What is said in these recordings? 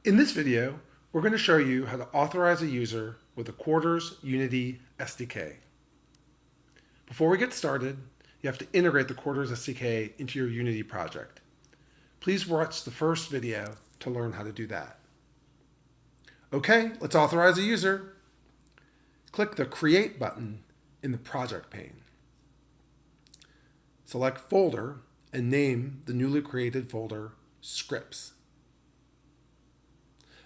In this video, we're going to show you how to authorize a user with the Quarters Unity SDK. Before we get started, you have to integrate the Quarters SDK into your Unity project. Please watch the first video to learn how to do that. Okay, let's authorize a user. Click the Create button in the project pane. Select Folder and name the newly created folder Scripts.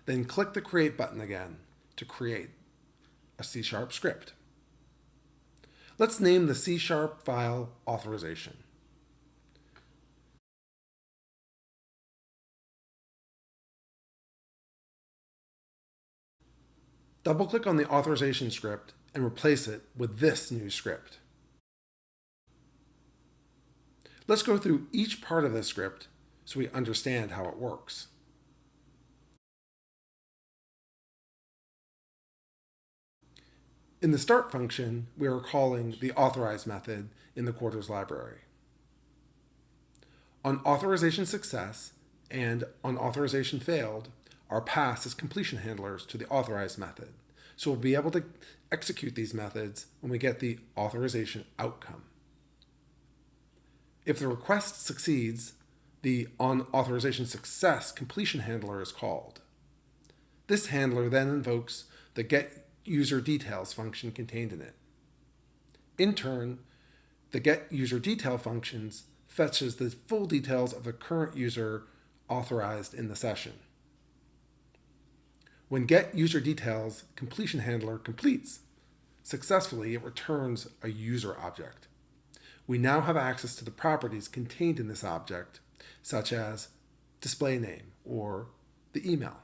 Then click the Create button again to create a C# script. Let's name the C# file Authorization. Double-click on the Authorization script and replace it with this new script. Let's go through each part of this script so we understand how it works. In the start function, we are calling the authorize method in the Quarters library. On authorization success and on authorization failed are passed as completion handlers to the authorize method. So we'll be able to execute these methods when we get the authorization outcome. If the request succeeds, the on authorization success completion handler is called. This handler then invokes the get user details function contained in it. In turn, the get user detail functions fetches the full details of the current user authorized in the session. When get user details completion handler completes successfully, it returns a user object. We now have access to the properties contained in this object, such as display name or the email.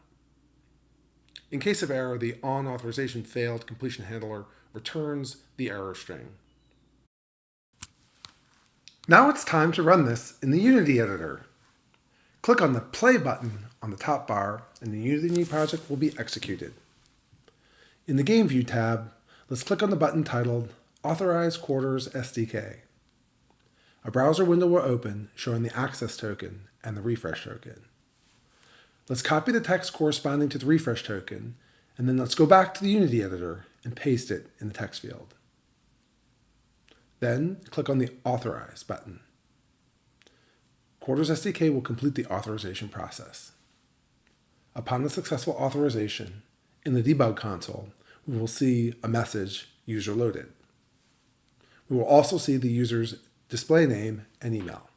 In case of error, the on authorization failed completion handler returns the error string. Now it's time to run this in the Unity editor. Click on the play button on the top bar and the Unity project will be executed. In the Game View tab, let's click on the button titled Authorize Quarters SDK. A browser window will open showing the access token and the refresh token. Let's copy the text corresponding to the refresh token, and then let's go back to the Unity editor and paste it in the text field. Then click on the Authorize button. Quarters SDK will complete the authorization process. Upon the successful authorization, in the debug console, we will see a message, User Loaded. We will also see the user's display name and email.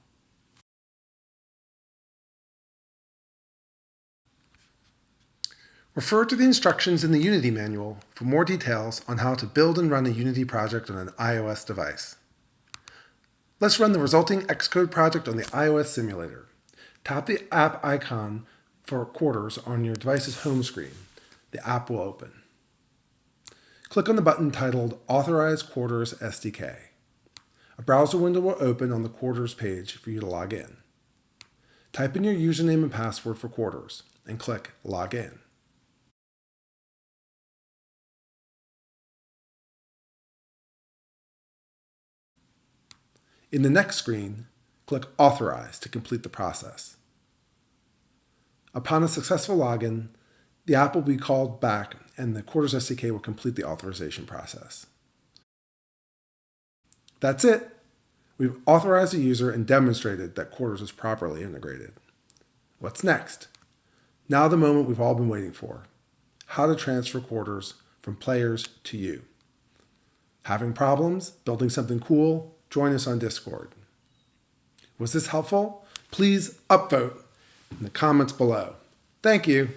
Refer to the instructions in the Unity manual for more details on how to build and run a Unity project on an iOS device. Let's run the resulting Xcode project on the iOS simulator. Tap the app icon for Quarters on your device's home screen. The app will open. Click on the button titled Authorize Quarters SDK. A browser window will open on the Quarters page for you to log in. Type in your username and password for Quarters and click Log In. In the next screen, click Authorize to complete the process. Upon a successful login, the app will be called back and the Quarters SDK will complete the authorization process. That's it. We've authorized a user and demonstrated that Quarters is properly integrated. What's next? Now the moment we've all been waiting for. How to transfer Quarters from players to you. Having problems? Building something cool? Join us on Discord. Was this helpful? Please upvote in the comments below. Thank you.